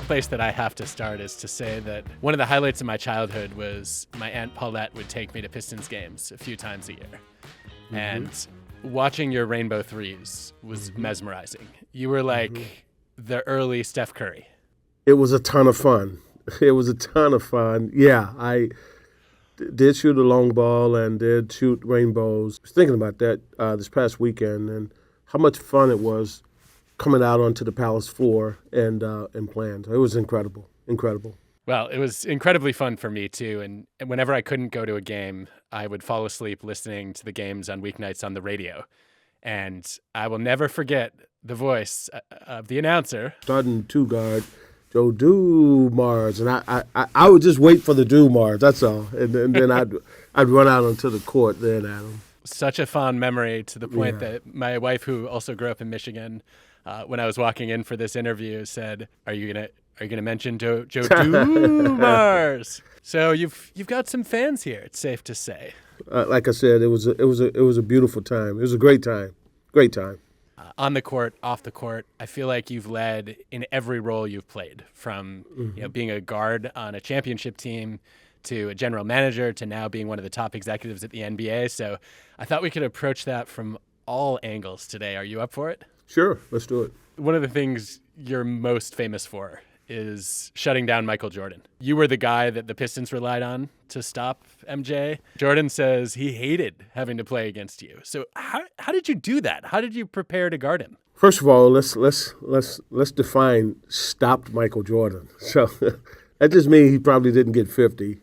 place that I have to start is to say that one of the highlights of my childhood was my Aunt Paulette would take me to Pistons games a few times a year. Mm-hmm. And watching your rainbow threes was mesmerizing. You were like the early Steph Curry. It was a ton of fun. Yeah, I did shoot a long ball and did shoot rainbows. I was thinking about that this past weekend and how much fun it was coming out onto the Palace floor and playing. It was incredible. Well, it was incredibly fun for me too. And whenever I couldn't go to a game, I would fall asleep listening to the games on weeknights on the radio. And I will never forget the voice of the announcer. Starting two-guard, Joe Dumars. And I would just wait for the Dumars, that's all. And then I'd run out onto the court then, Adam. Such a fond memory to the point that my wife, who also grew up in Michigan, when I was walking in for this interview, said, "Are you gonna mention Joe Dumars?" So you've got some fans here. It's safe to say. Like I said, it was a beautiful time. It was a great time. On the court, off the court, I feel like you've led in every role you've played, from being a guard on a championship team to a general manager to now being one of the top executives at the NBA. So I thought we could approach that from all angles today. Are you up for it? Sure, let's do it. One of the things you're most famous for is shutting down Michael Jordan. You were the guy that the Pistons relied on to stop MJ. Jordan says he hated having to play against you. So how did you do that? How did you prepare to guard him? First of all, let's define stopped Michael Jordan. So that just means he probably didn't get 50,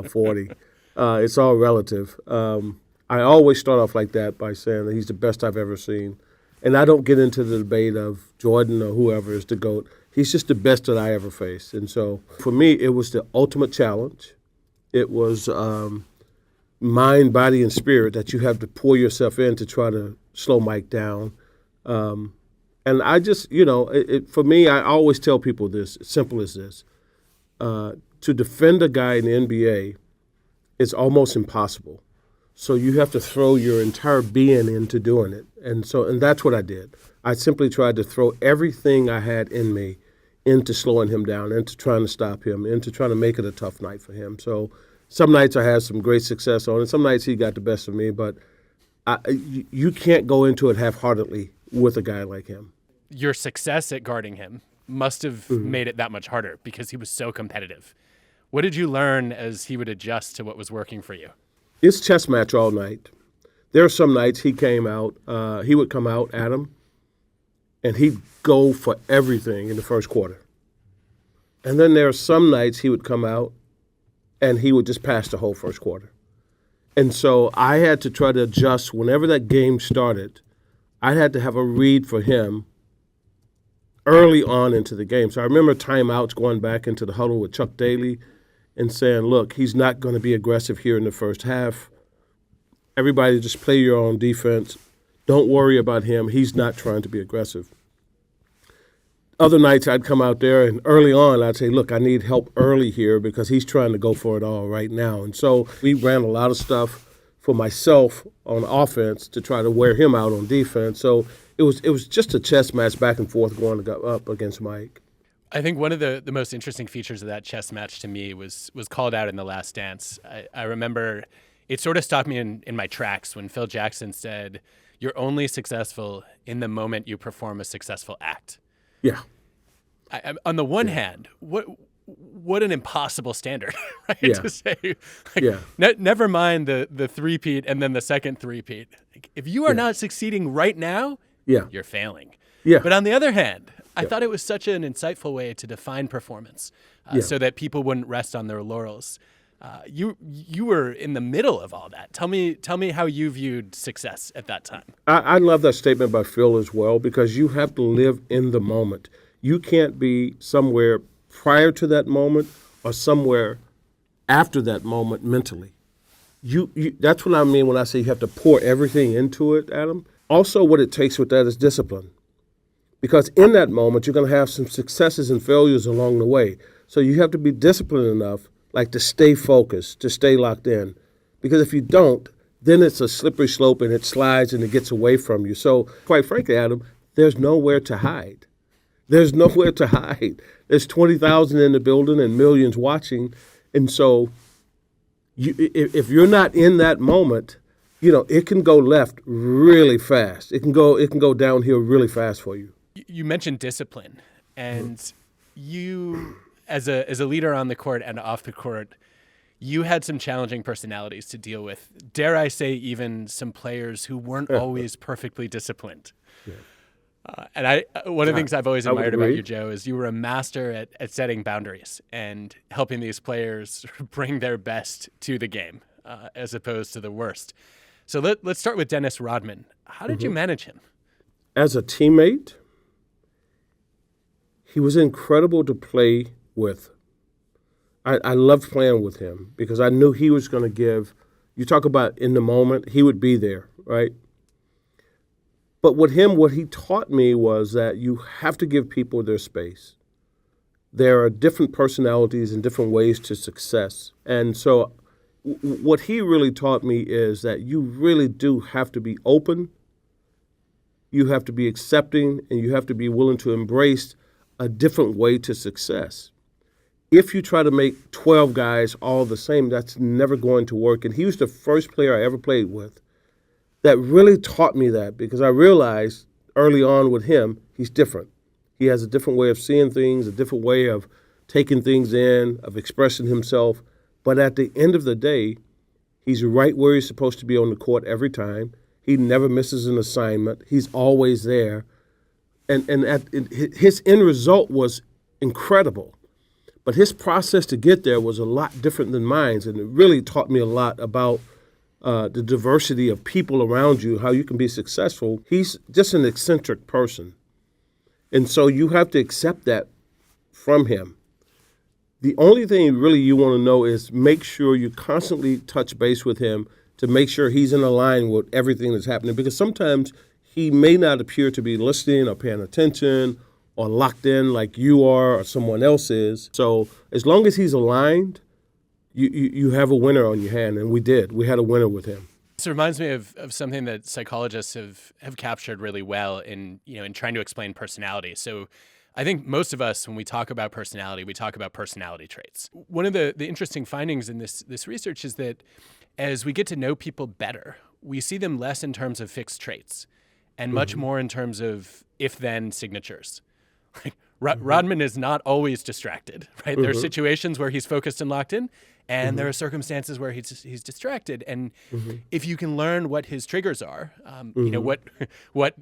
40. It's all relative. I always start off like that by saying that he's the best I've ever seen. And I don't get into the debate of Jordan or whoever is the GOAT. He's just the best that I ever faced. And so for me, it was the ultimate challenge. It was mind, body, and spirit that you have to pour yourself in to try to slow Mike down. And I just, for me, I always tell people this, as simple as this. To defend a guy in the NBA is almost impossible. So you have to throw your entire being into doing it. And that's what I did. I simply tried to throw everything I had in me into slowing him down, into trying to stop him, into trying to make it a tough night for him. So some nights I had some great success on it. Some nights he got the best of me, but you can't go into it half-heartedly with a guy like him. Your success at guarding him must have made it that much harder because he was so competitive. What did you learn as he would adjust to what was working for you? It's chess match all night. There are some nights he would come out, Adam, and he'd go for everything in the first quarter. And then there are some nights he would come out and he would just pass the whole first quarter. And so I had to try to adjust whenever that game started. I had to have a read for him early on into the game. So I remember timeouts going back into the huddle with Chuck Daly and saying, look, he's not going to be aggressive here in the first half. Everybody just play your own defense. Don't worry about him. He's not trying to be aggressive. Other nights I'd come out there and early on I'd say, look, I need help early here because he's trying to go for it all right now. And so we ran a lot of stuff for myself on offense to try to wear him out on defense. So it was just a chess match back and forth going up against Mike. I think one of the most interesting features of that chess match to me was called out in The Last Dance. I remember it sort of stopped me in my tracks when Phil Jackson said, "You're only successful in the moment you perform a successful act." Yeah. On the one hand, what an impossible standard, right? Yeah. To say, never mind the three-peat and then the second three-peat. Like, if you are not succeeding right now, you're failing. Yeah. But on the other hand, I thought it was such an insightful way to define performance so that people wouldn't rest on their laurels. You were in the middle of all that. Tell me how you viewed success at that time. I love that statement by Phil as well because you have to live in the moment. You can't be somewhere prior to that moment or somewhere after that moment mentally. That's what I mean when I say you have to pour everything into it, Adam. Also, what it takes with that is discipline. Because in that moment, you're going to have some successes and failures along the way. So you have to be disciplined enough, like to stay focused, to stay locked in. Because if you don't, then it's a slippery slope and it slides and it gets away from you. So quite frankly, Adam, there's nowhere to hide. There's There's 20,000 in the building and millions watching. And so if you're not in that moment, it can go left really fast. It can go downhill really fast for you. You mentioned discipline, and you, as a leader on the court and off the court, you had some challenging personalities to deal with. Dare I say, even some players who weren't always perfectly disciplined. Yeah. And one of the things I've always admired about you, Joe, is you were a master at setting boundaries and helping these players bring their best to the game, as opposed to the worst. So let's start with Dennis Rodman. How did you manage him? As a teammate, he was incredible to play with. I loved playing with him because I knew he was going to give. You talk about in the moment, he would be there, right? But with him, what he taught me was that you have to give people their space. There are different personalities and different ways to success. And so what he really taught me is that you really do have to be open, you have to be accepting, and you have to be willing to embrace a different way to success. If you try to make 12 guys all the same, that's never going to work. And he was the first player I ever played with that really taught me that, because I realized early on with him, he's different. He has a different way of seeing things, a different way of taking things in, of expressing himself. But at the end of the day, he's right where he's supposed to be on the court every time. He never misses an assignment. He's always there. And his end result was incredible. But his process to get there was a lot different than mine, and it really taught me a lot about the diversity of people around you, how you can be successful. He's just an eccentric person. And so you have to accept that from him. The only thing really you want to know is make sure you constantly touch base with him to make sure he's in line with everything that's happening, because sometimes he may not appear to be listening or paying attention or locked in like you are or someone else is. So as long as he's aligned, you have a winner on your hand, and we did. We had a winner with him. This reminds me of something that psychologists have captured really well in trying to explain personality. So I think most of us, when we talk about personality, we talk about personality traits. One of the interesting findings in this research is that as we get to know people better, we see them less in terms of fixed traits and much more in terms of if-then signatures. Rodman is not always distracted, right? There are situations where he's focused and locked in, and there are circumstances where he's distracted. And if you can learn what his triggers are, what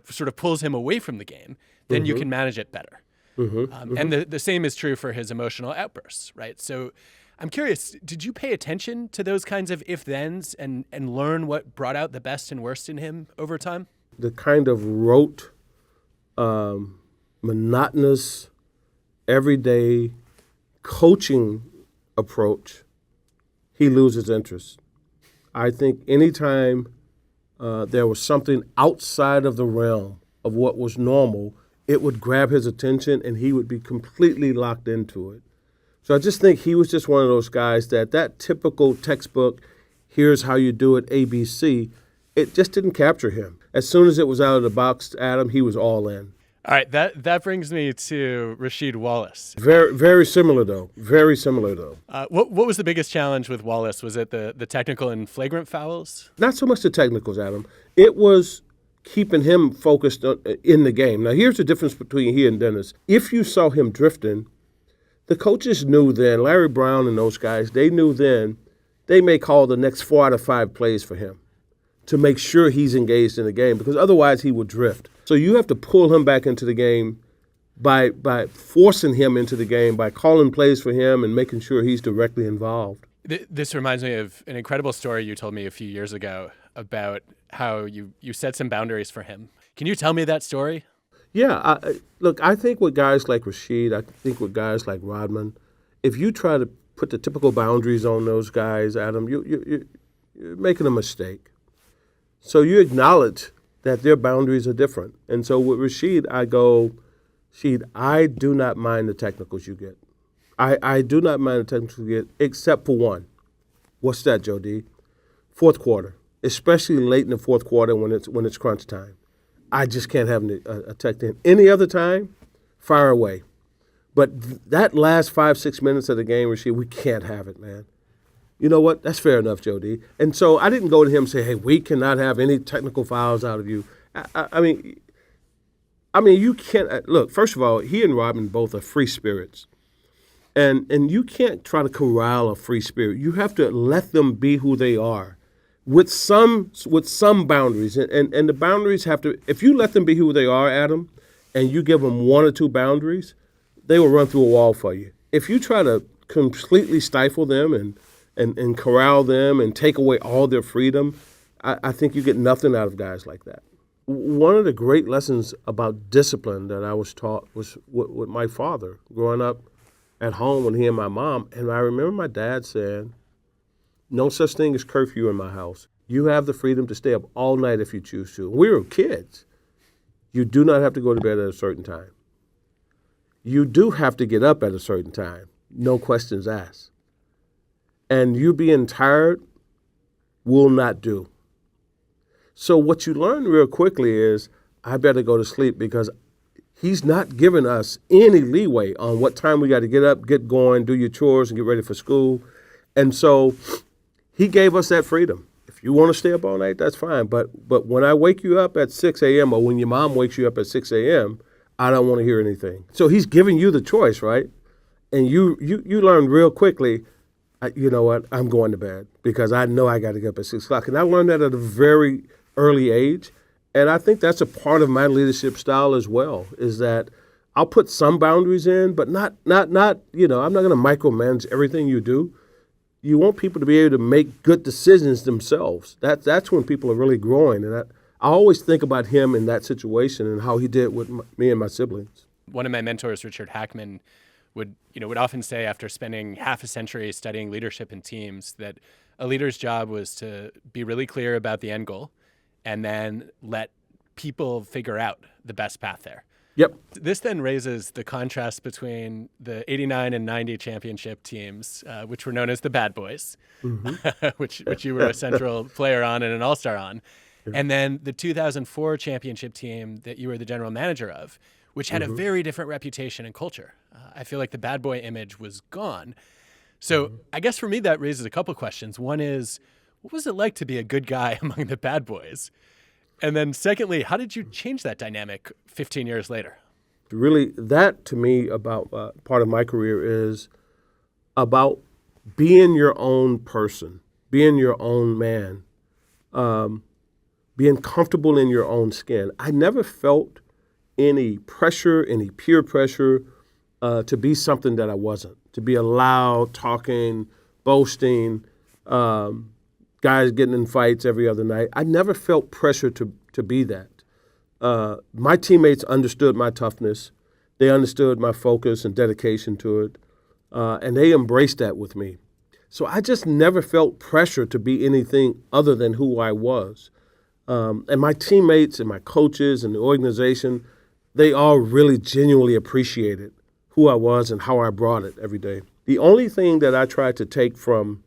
sort of pulls him away from the game, then you can manage it better. And the same is true for his emotional outbursts, right? So I'm curious, did you pay attention to those kinds of if-thens and learn what brought out the best and worst in him over time? The kind of rote, monotonous, everyday coaching approach, he loses interest. I think anytime there was something outside of the realm of what was normal, it would grab his attention and he would be completely locked into it. So I just think he was just one of those guys that typical textbook, here's how you do it, ABC, it just didn't capture him. As soon as it was out of the box, Adam, he was all in. All right, that brings me to Rasheed Wallace. Very, very similar though. Very similar though. What was the biggest challenge with Wallace? Was it the technical and flagrant fouls? Not so much the technicals, Adam. It was keeping him focused in the game. Now, here's the difference between he and Dennis. If you saw him drifting, the coaches knew then, Larry Brown and those guys, they knew then they may call the next 4 out of 5 plays for him to make sure he's engaged in the game, because otherwise he would drift. So you have to pull him back into the game by forcing him into the game, by calling plays for him and making sure he's directly involved. This reminds me of an incredible story you told me a few years ago about how you set some boundaries for him. Can you tell me that story? Yeah. Look, I think with guys like Rasheed, I think with guys like Rodman, if you try to put the typical boundaries on those guys, Adam, you're making a mistake. So you acknowledge that their boundaries are different. And so with Rasheed, I go, Rasheed, I do not mind the technicals you get. I do not mind the technicals you get, except for one. What's that, Joe D? Fourth quarter, especially late in the fourth quarter when it's crunch time. I just can't have a tech in. Any other time, fire away. But that last 5-6 minutes of the game, Rasheed, we can't have it, man. You know what? That's fair enough, Joe D. And so I didn't go to him and say, hey, we cannot have any technical fouls out of you. I mean, you can't. Look, first of all, he and Rodman both are free spirits. And you can't try to corral a free spirit. You have to let them be who they are with some boundaries. And the boundaries have to, if you let them be who they are, Adam, and you give them 1 or 2 boundaries, they will run through a wall for you. If you try to completely stifle them and corral them and take away all their freedom, I think you get nothing out of guys like that. One of the great lessons about discipline that I was taught was with my father growing up at home when he and my mom. And I remember my dad saying, no such thing as curfew in my house. You have the freedom to stay up all night if you choose to. We were kids. You do not have to go to bed at a certain time. You do have to get up at a certain time. No questions asked. And you being tired will not do. So what you learn real quickly is, I better go to sleep because he's not giving us any leeway on what time we got to get up, get going, do your chores, and get ready for school. And so he gave us that freedom. If you want to stay up all night, that's fine. But when I wake you up at 6 a.m. or when your mom wakes you up at 6 a.m., I don't want to hear anything. So he's giving you the choice, right? And you learn real quickly, you know what, I'm going to bed because I know I got to get up at 6 o'clock. And I learned that at a very early age. And I think that's a part of my leadership style as well, is that I'll put some boundaries in, but not I'm not going to micromanage everything you do. You want people to be able to make good decisions themselves. That's when people are really growing. And I always think about him in that situation and how he did with me and my siblings. One of my mentors, Richard Hackman, would often say, after spending half a century studying leadership in teams, that a leader's job was to be really clear about the end goal and then let people figure out the best path there. Yep. This then raises the contrast between the 89 and 90 championship teams, which were known as the Bad Boys, mm-hmm. which you were a central player on and an all-star on, and then the 2004 championship team that you were the general manager of, which had mm-hmm. a very different reputation and culture. I feel like the bad boy image was gone. So mm-hmm. I guess for me that raises a couple questions. One is, what was it like to be a good guy among the bad boys? And then secondly, how did you change that dynamic 15 years later? Really, that to me about part of my career is about being your own person, being your own man, being comfortable in your own skin. I never felt any pressure, any peer pressure to be something that I wasn't, to be a loud, talking, boasting, guys getting in fights every other night. I never felt pressure to be that. My teammates understood my toughness. They understood my focus and dedication to it, and they embraced that with me. So I just never felt pressure to be anything other than who I was. And my teammates and my coaches and the organization, they all really genuinely appreciated who I was and how I brought it every day. The only thing that I tried to take from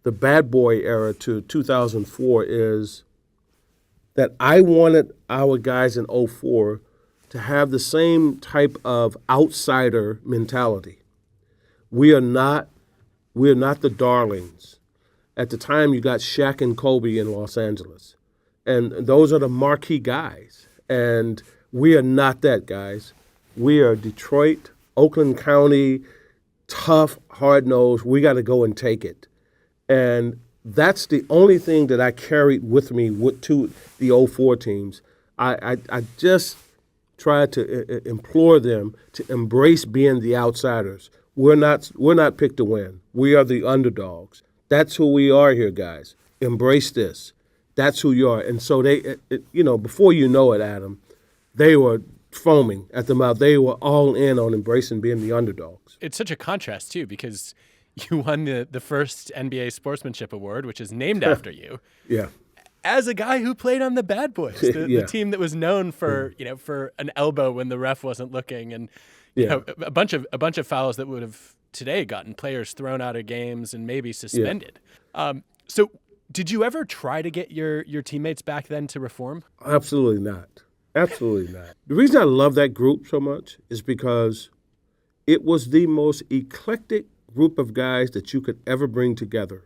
the bad boy era to 2004 is that I wanted our guys in 04 to have the same type of outsider mentality. We are not the darlings. At the time, you got Shaq and Kobe in Los Angeles, and those are the marquee guys. And we are not that, guys. We are Detroit, Oakland County, tough, hard-nosed. We got to go and take it. And that's the only thing that I carried with me to the 04 teams. I just tried to implore them to embrace being the outsiders. We're not picked to win. We are the underdogs. That's who we are here, guys. Embrace this. That's who you are. And so they, before you know it, Adam, they were foaming at the mouth. They were all in on embracing being the underdogs. It's such a contrast, too, because you won the first NBA Sportsmanship Award, which is named after you. Yeah. As a guy who played on the Bad Boys, the team that was known for for an elbow when the ref wasn't looking, and a bunch of fouls that would have today gotten players thrown out of games and maybe suspended. So did you ever try to get your teammates back then to reform? Absolutely not. Absolutely not. The reason I love that group so much is because it was the most eclectic group of guys that you could ever bring together.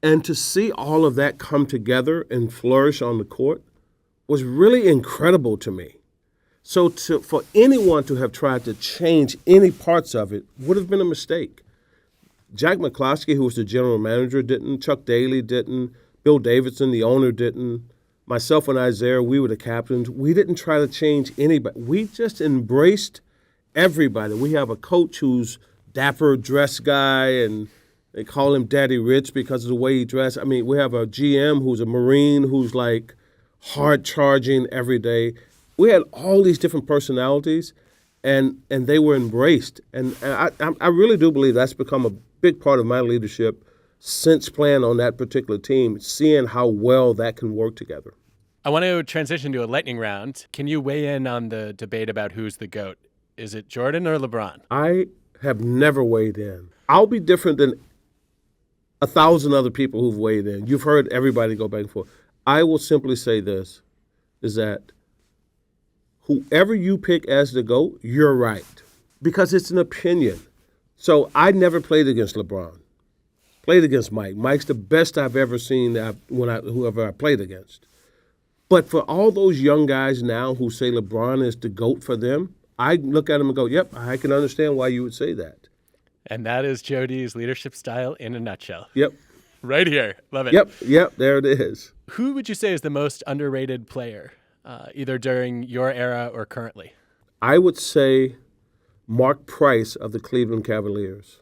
And to see all of that come together and flourish on the court was really incredible to me. So for anyone to have tried to change any parts of it would have been a mistake. Jack McCloskey, who was the general manager, didn't. Chuck Daly didn't. Bill Davidson, the owner, didn't. Myself and Isaiah, we were the captains. We didn't try to change anybody. We just embraced everybody. We have a coach who's dapper dress guy, and they call him Daddy Rich because of the way he dressed. I mean, we have a GM who's a Marine who's like hard charging every day. We had all these different personalities, and they were embraced. And I really do believe that's become a big part of my leadership since playing on that particular team, seeing how well that can work together. I want to transition to a lightning round. Can you weigh in on the debate about who's the GOAT? Is it Jordan or LeBron? I have never weighed in. I'll be different than 1,000 other people who've weighed in. You've heard everybody go back and forth. I will simply say this, is that whoever you pick as the GOAT, you're right, because it's an opinion. So I never played against LeBron. Played against Mike. Mike's the best I've ever seen whoever I played against. But for all those young guys now who say LeBron is the GOAT for them, I look at them and go, yep, I can understand why you would say that. And that is Joe D's leadership style in a nutshell. Yep. Right here. Love it. Yep, there it is. Who would you say is the most underrated player, either during your era or currently? I would say Mark Price of the Cleveland Cavaliers.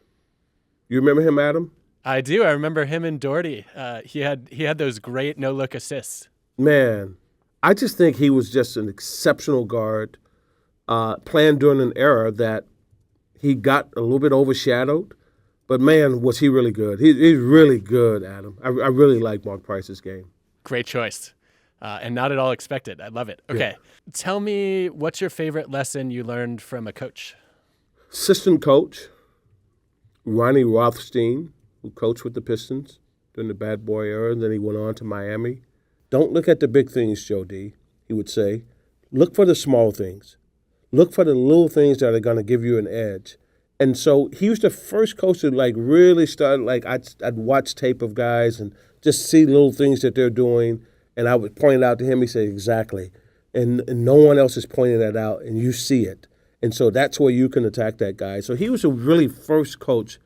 You remember him, Adam? I do. I remember him and Doherty. He had those great no-look assists. Man, I just think he was just an exceptional guard, playing during an era that he got a little bit overshadowed. But, man, was he really good. He's really good, Adam. I really like Mark Price's game. Great choice. And not at all expected. I love it. Okay. Yeah. Tell me, what's your favorite lesson you learned from a coach? Assistant coach, Ronnie Rothstein, who coached with the Pistons during the bad boy era, and then he went on to Miami. Don't look at the big things, Joe D, he would say. Look for the small things. Look for the little things that are going to give you an edge. And so he was the first coach to really start, I'd watch tape of guys and just see little things that they're doing, and I would point it out to him. He said, exactly. And no one else is pointing that out, and you see it. And so that's where you can attack that guy. So he was a really first coach,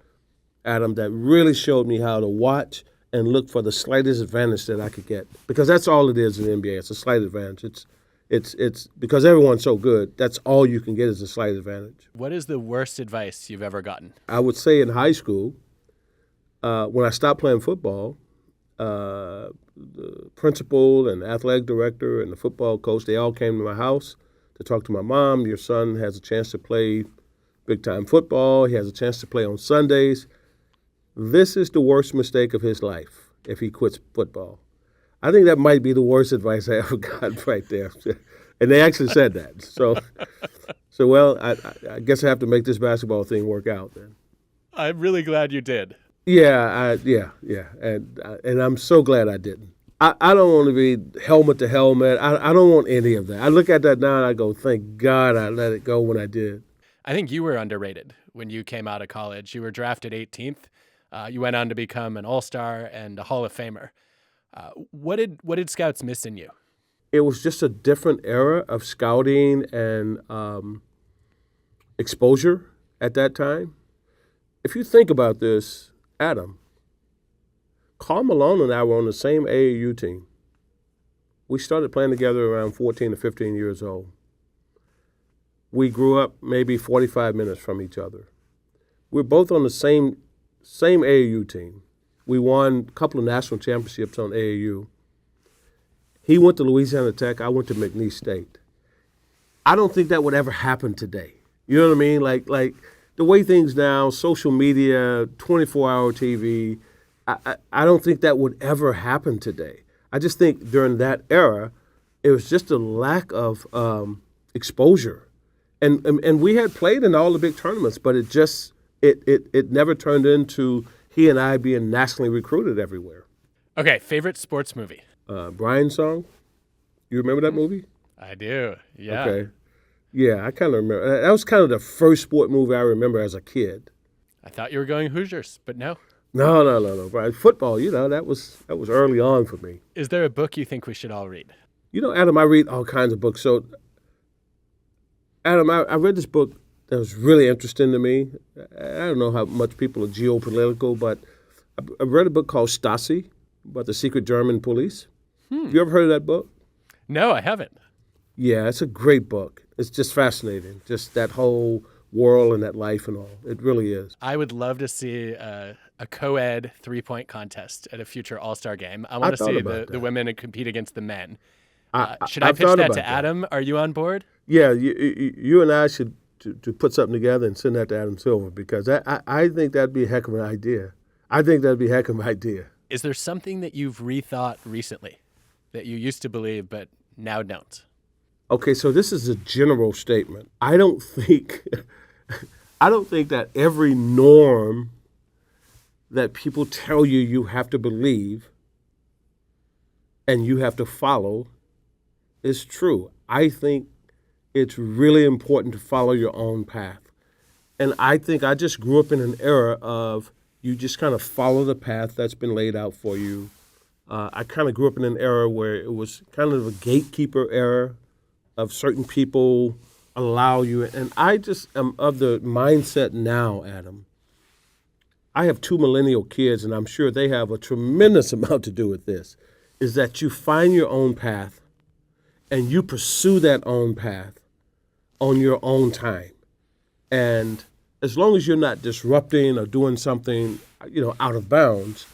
Adam, that really showed me how to watch and look for the slightest advantage that I could get. Because that's all it is in the NBA. It's a slight advantage. It's because everyone's so good, that's all you can get is a slight advantage. What is the worst advice you've ever gotten? I would say in high school, when I stopped playing football, the principal and athletic director and the football coach, they all came to my house to talk to my mom. Your son has a chance to play big-time football. He has a chance to play on Sundays. This is the worst mistake of his life if he quits football. I think that might be the worst advice I ever got right there. And they actually said that. So well, I guess I have to make this basketball thing work out then. I'm really glad you did. Yeah. And I'm so glad I didn't. I don't want to be helmet to helmet. I don't want any of that. I look at that now and I go, thank God I let it go when I did. I think you were underrated when you came out of college. You were drafted 18th. You went on to become an All-Star and a Hall of Famer. What did scouts miss in you? It was just a different era of scouting and exposure at that time. If you think about this, Adam, Karl Malone and I were on the same AAU team. We started playing together around 14 to 15 years old. We grew up maybe 45 minutes from each other. We're both on the same AAU team. We won a couple of national championships on AAU. He went to Louisiana Tech. I went to McNeese State. I don't think that would ever happen today. You know what I mean? Like the way things now, social media, 24-hour TV, I don't think that would ever happen today. I just think during that era, it was just a lack of exposure. And we had played in all the big tournaments, but it never turned into he and I being nationally recruited everywhere. Okay, favorite sports movie? Brian's Song. You remember that movie? I do. Yeah. Okay. Yeah, I kind of remember. That was kind of the first sport movie I remember as a kid. I thought you were going Hoosiers, but no. No. Right. Football, that was early on for me. Is there a book you think we should all read? Adam, I read all kinds of books. So, Adam, I read this book that was really interesting to me. I don't know how much people are geopolitical, but I read a book called Stasi about the secret German police. Have you ever heard of that book? No, I haven't. Yeah, it's a great book. It's just fascinating, just that whole world and that life and all. It really is. I would love to see a co-ed 3-point contest at a future All-Star game. I want to see the women compete against the men. Should I pitch that to Adam? Are you on board? Yeah, you and I should to put something together and send that to Adam Silver, because I think that'd be a heck of an idea. Is there something that you've rethought recently that you used to believe but now don't? Okay, so this is a general statement. I don't think that every norm that people tell you have to believe and you have to follow is true. I think it's really important to follow your own path. And I think I just grew up in an era of you just kind of follow the path that's been laid out for you. I kind of grew up in an era where it was kind of a gatekeeper era of certain people allow you. And I just am of the mindset now, Adam. I have 2 millennial kids, and I'm sure they have a tremendous amount to do with this, is that you find your own path and you pursue that own path on your own time. And as long as you're not disrupting or doing something, out of bounds,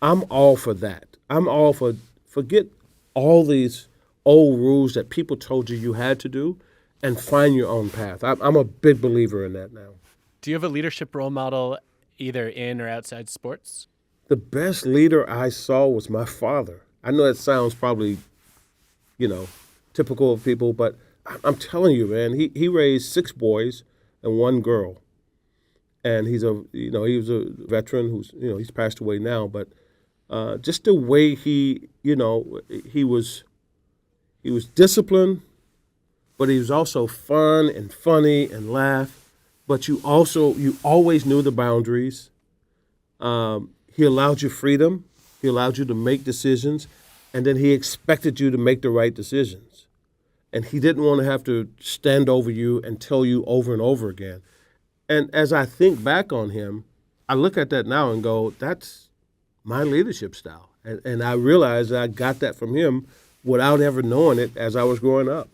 I'm all for that. I'm all for forget all these old rules that people told you had to do and find your own path. I'm a big believer in that now. Do you have a leadership role model either in or outside sports? The best leader I saw was my father. I know that sounds probably, typical of people, but I'm telling you, man, he raised 6 boys and 1 girl. And he was a veteran who's, he's passed away now, but just the way he was disciplined, but he was also fun and funny and laugh. But you always knew the boundaries. He allowed you freedom. He allowed you to make decisions, and then he expected you to make the right decisions. And he didn't want to have to stand over you and tell you over and over again. And as I think back on him, I look at that now and go, that's my leadership style. And I realize I got that from him without ever knowing it as I was growing up.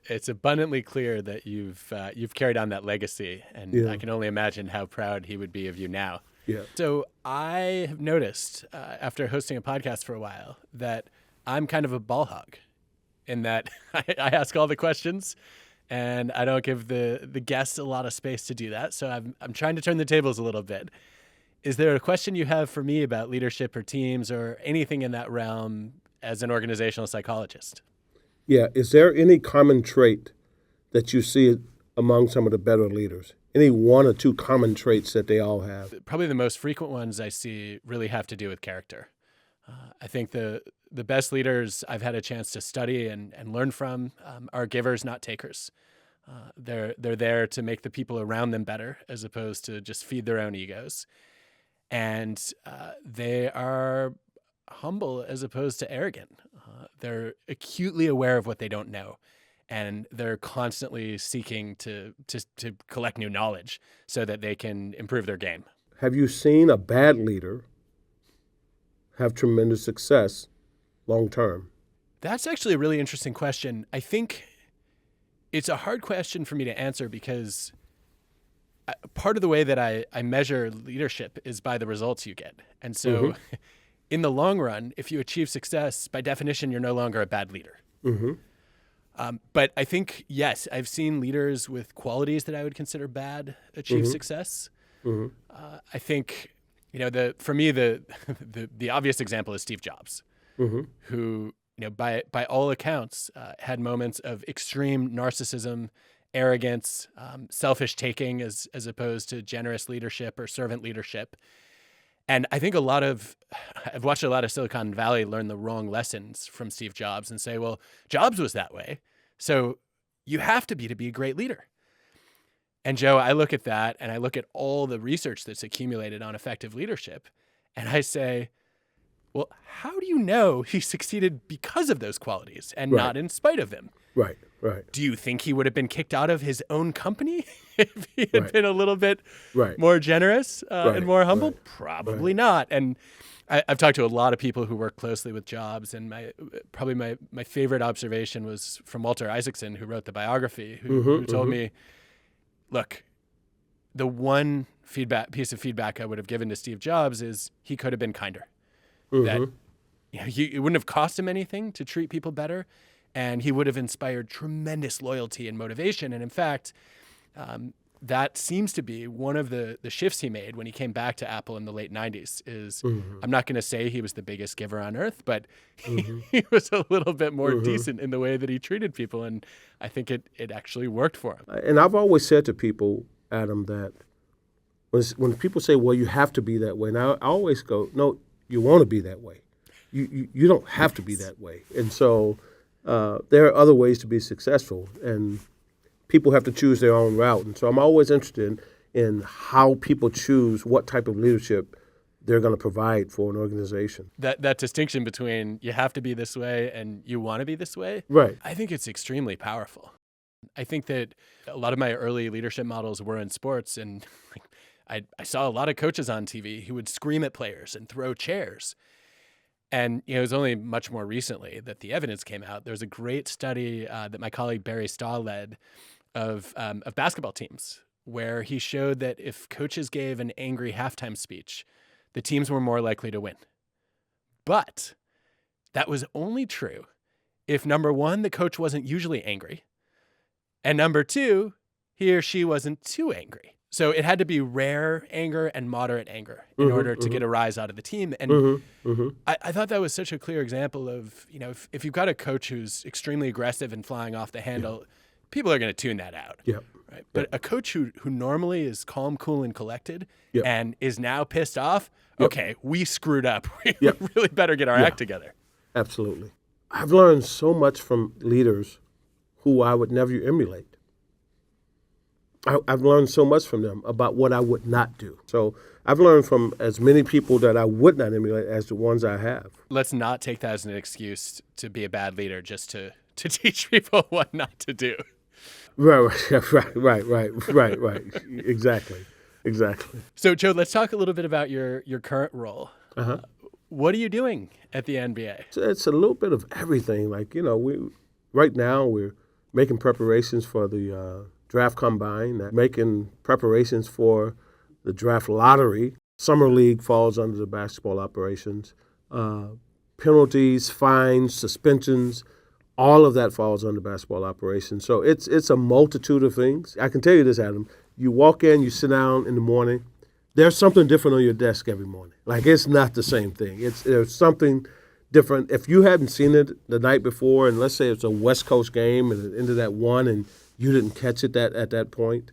It's abundantly clear that you've carried on that legacy, and I can only imagine how proud he would be of you now. Yeah. So I have noticed after hosting a podcast for a while that I'm kind of a ball hog in that I ask all the questions and I don't give the guests a lot of space to do that. So I'm trying to turn the tables a little bit. Is there a question you have for me about leadership or teams or anything in that realm as an organizational psychologist? Yeah. Is there any common trait that you see among some of the better leaders? Any 1 or 2 common traits that they all have? Probably the most frequent ones I see really have to do with character. I think the best leaders I've had a chance to study and learn from are givers, not takers. They're there to make the people around them better as opposed to just feed their own egos. And they are humble as opposed to arrogant. They're acutely aware of what they don't know. And they're constantly seeking to collect new knowledge so that they can improve their game. Have you seen a bad leader have tremendous success long term? That's actually a really interesting question. I think it's a hard question for me to answer because part of the way that I measure leadership is by the results you get. And so in the long run, if you achieve success, by definition, you're no longer a bad leader. Mm-hmm. But I think, yes, I've seen leaders with qualities that I would consider bad achieve success. Mm-hmm. I think, for me, the obvious example is Steve Jobs, who, by all accounts, had moments of extreme narcissism, arrogance, selfish taking as opposed to generous leadership or servant leadership. And I think I've watched a lot of Silicon Valley learn the wrong lessons from Steve Jobs and say, well, Jobs was that way, So you have to be a great leader. And Joe, I look at that and I look at all the research that's accumulated on effective leadership. And I say, well, how do you know he succeeded because of those qualities and not in spite of them? Right. Do you think he would have been kicked out of his own company if he had been a little bit more generous and more humble? Probably not. And I've talked to a lot of people who work closely with Jobs, and my favorite observation was from Walter Isaacson, who wrote the biography, who told me, look, the one piece of feedback I would have given to Steve Jobs is he could have been kinder. That it wouldn't have cost him anything to treat people better, and he would have inspired tremendous loyalty and motivation. And in fact, that seems to be one of the shifts he made when he came back to Apple in the late 90s is I'm not going to say he was the biggest giver on earth, but he was a little bit more decent in the way that he treated people. And I think it actually worked for him. And I've always said to people, Adam, that when people say, well, you have to be that way, and I always go, no, you want to be that way. You don't have to be that way. And so there are other ways to be successful, and people have to choose their own route. And so I'm always interested in how people choose what type of leadership they're going to provide for an organization. That distinction between you have to be this way and you want to be this way, right? I think it's extremely powerful. I think that a lot of my early leadership models were in sports, and I saw a lot of coaches on TV who would scream at players and throw chairs. And it was only much more recently that the evidence came out. There was a great study that my colleague Barry Stahl led of basketball teams, where he showed that if coaches gave an angry halftime speech, the teams were more likely to win. But that was only true if, number one, the coach wasn't usually angry, and number two, he or she wasn't too angry. So it had to be rare anger and moderate anger in order to get a rise out of the team. And I thought that was such a clear example of, if you've got a coach who's extremely aggressive and flying off the handle, people are going to tune that out. Right? But a coach who normally is calm, cool, and collected and is now pissed off, okay, we screwed up. We really better get our act together. Absolutely. I've learned so much from leaders who I would never emulate. I've learned so much from them about what I would not do. So I've learned from as many people that I would not emulate as the ones I have. Let's not take that as an excuse to be a bad leader, just to teach people what not to do. Right. Exactly. So, Joe, let's talk a little bit about your current role. What are you doing at the NBA? So it's a little bit of everything. Right now we're making preparations for the draft combine, making preparations for the draft lottery. Summer league falls under the basketball operations. Penalties, fines, suspensions, all of that falls under basketball operations. So it's a multitude of things. I can tell you this, Adam. You walk in, you sit down in the morning, there's something different on your desk every morning. It's not the same thing. There's something different. If you hadn't seen it the night before, and let's say it's a West Coast game and it ended at 1 and you didn't catch it at that point,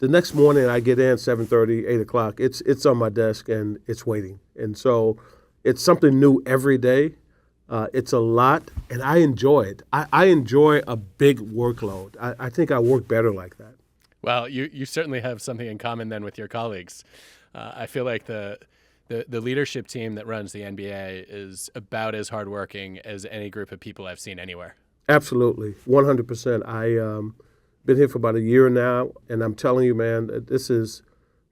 the next morning I get in 7:30, 8 o'clock, it's on my desk and it's waiting. And so it's something new every day. It's a lot, and I enjoy it. I enjoy a big workload. I think I work better like that. Well, you certainly have something in common then with your colleagues. I feel like the leadership team that runs the NBA is about as hardworking as any group of people I've seen anywhere. Absolutely, 100%. I've been here for about a year now, and I'm telling you, man, this is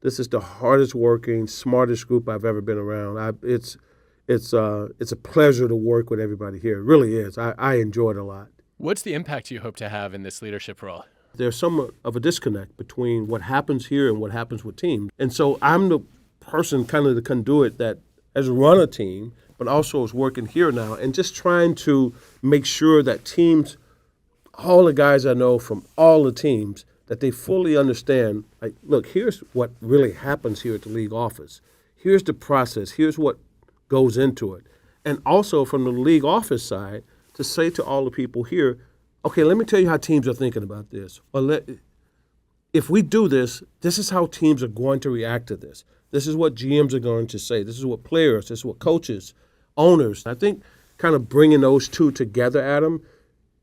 the hardest working, smartest group I've ever been around. It's a pleasure to work with everybody here. It really is. I enjoy it a lot. What's the impact you hope to have in this leadership role? There's somewhat of a disconnect between what happens here and what happens with teams. And so I'm the person, kind of the conduit that has run a team, but also is working here now and just trying to make sure that teams, all the guys I know from all the teams, that they fully understand, look, here's what really happens here at the league office. Here's the process. Here's what goes into it. And also from the league office side, to say to all the people here, okay, let me tell you how teams are thinking about this. Or if we do this, this is how teams are going to react to this. This is what GMs are going to say. This is what players, this is what coaches, owners. I think kind of bringing those two together, Adam,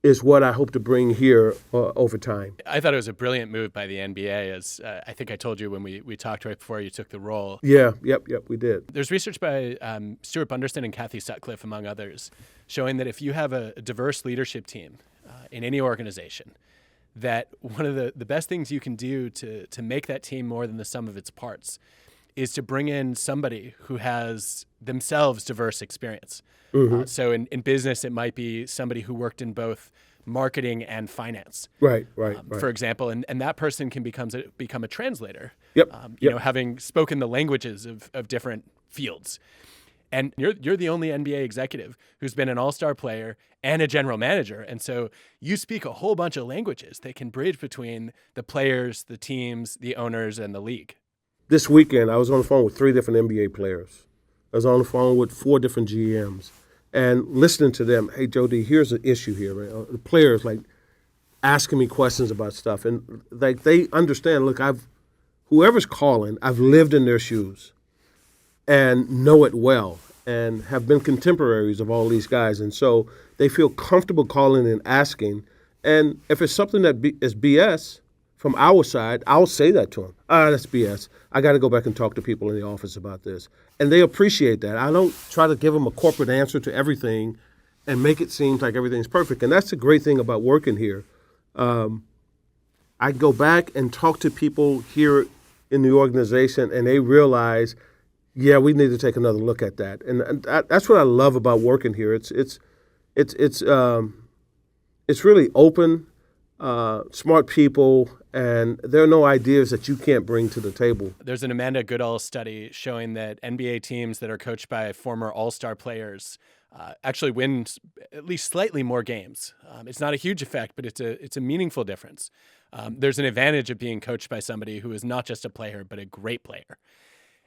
is what I hope to bring here over time. I thought it was a brilliant move by the NBA, as I think I told you when we talked right before you took the role. Yeah, yep, we did. There's research by Stuart Bunderston and Kathy Sutcliffe, among others, showing that if you have a diverse leadership team in any organization, that one of the best things you can do to make that team more than the sum of its parts is to bring in somebody who has themselves diverse experience. Mm-hmm. So in business, it might be somebody who worked in both marketing and finance. Right. For example, and that person can become a translator. Yep. Having spoken the languages of different fields. And you're the only NBA executive who's been an all-star player and a general manager. And so you speak a whole bunch of languages that can bridge between the players, the teams, the owners, and the league. This weekend, I was on the phone with 3 different NBA players. I was on the phone with 4 different GMs. And listening to them, hey, Jody, here's an issue here. Right? The players, asking me questions about stuff. And, they understand, look, whoever's calling, I've lived in their shoes and know it well and have been contemporaries of all these guys. And so they feel comfortable calling and asking. And if it's something that is BS from our side, I'll say that to them. That's BS. I got to go back and talk to people in the office about this. And they appreciate that. I don't try to give them a corporate answer to everything and make it seem like everything's perfect. And that's the great thing about working here. I go back and talk to people here in the organization, and they realize, yeah, we need to take another look at that. And that's what I love about working here. It's really open, smart people, and there are no ideas that you can't bring to the table. There's an Amanda Goodall study showing that NBA teams that are coached by former all-star players actually win at least slightly more games. It's not a huge effect, but it's a meaningful difference. There's an advantage of being coached by somebody who is not just a player, but a great player.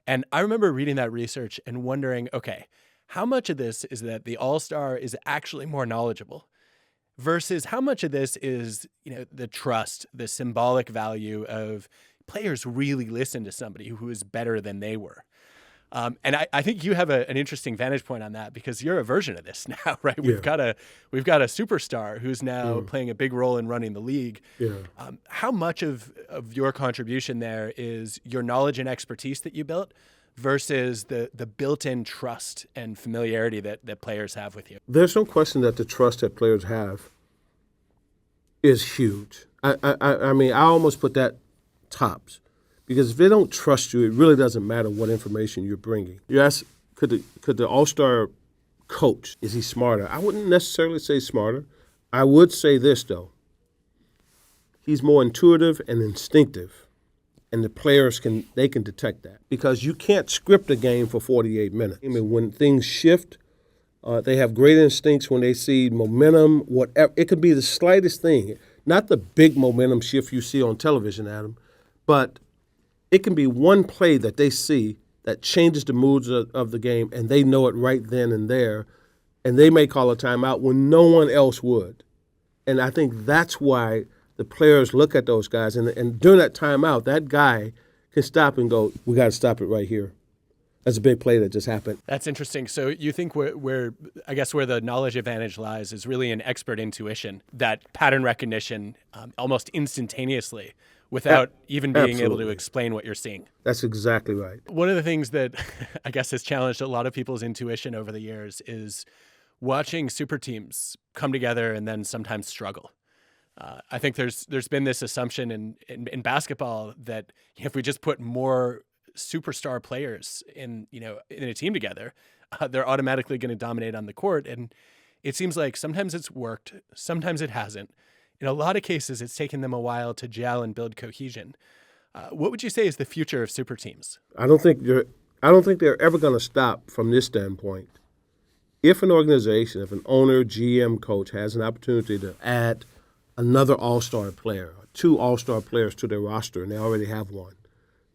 And I remember reading that research and wondering, okay, how much of this is that the all-star is actually more knowledgeable versus how much of this is, the trust, the symbolic value of players really listen to somebody who is better than they were. And I think you have an interesting vantage point on that because you're a version of this now, right? Yeah. We've got a superstar who's now playing a big role in running the league. Yeah. How much of your contribution there is your knowledge and expertise that you built versus the built-in trust and familiarity that players have with you? There's no question that the trust that players have is huge. I mean, I almost put that tops. Because if they don't trust you, it really doesn't matter what information you're bringing. You ask, could the all-star coach, is he smarter? I wouldn't necessarily say smarter. I would say this, though. He's more intuitive and instinctive, and the players can detect that. Because you can't script a game for 48 minutes. I mean, when things shift, they have great instincts when they see momentum, whatever. It could be the slightest thing. Not the big momentum shift you see on television, Adam, but it can be one play that they see that changes the moods of the game, and they know it right then and there, and they may call a timeout when no one else would. And I think that's why the players look at those guys, and during that timeout, that guy can stop and go, we got to stop it right here. That's a big play that just happened. That's interesting. So you think where the knowledge advantage lies is really in expert intuition, that pattern recognition almost instantaneously, without even being able to explain what you're seeing. That's exactly right. One of the things that I guess has challenged a lot of people's intuition over the years is watching super teams come together and then sometimes struggle. I think there's been this assumption in basketball that if we just put more superstar players in a team together, they're automatically going to dominate on the court. And it seems like sometimes it's worked, sometimes it hasn't. In a lot of cases, it's taken them a while to gel and build cohesion. What would you say is the future of super teams? I don't think they're ever going to stop from this standpoint. If an organization, if an owner, GM, coach has an opportunity to add another all-star player, 2 all-star players to their roster, and they already have one,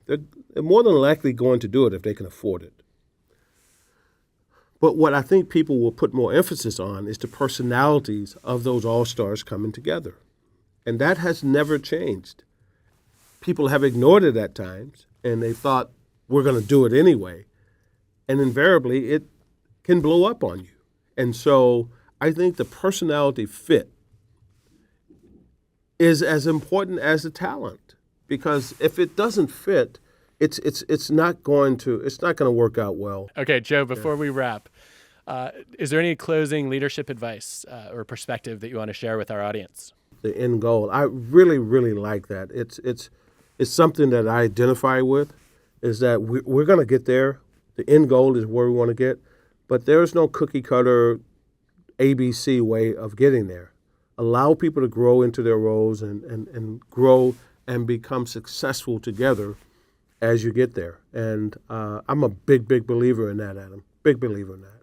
they're more than likely going to do it if they can afford it. But what I think people will put more emphasis on is the personalities of those all-stars coming together. And that has never changed. People have ignored it at times, and they thought, we're going to do it anyway. And invariably, it can blow up on you. And so I think the personality fit is as important as the talent, because if it doesn't fit, it's not going to work out well. Okay, Joe, before we wrap, is there any closing leadership advice or perspective that you want to share with our audience? The end goal, I really, really like that. It's something that I identify with, is that we're going to get there. The end goal is where we want to get, but there's no cookie cutter ABC way of getting there. Allow people to grow into their roles and grow and become successful together as you get there. And I'm a big, big believer in that, Adam. Big believer in that.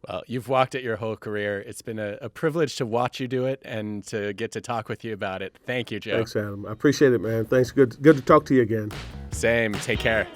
Well, you've walked it your whole career. It's been a privilege to watch you do it and to get to talk with you about it. Thank you, Joe. Thanks, Adam. I appreciate it, man. Thanks. Good to talk to you again. Same. Take care.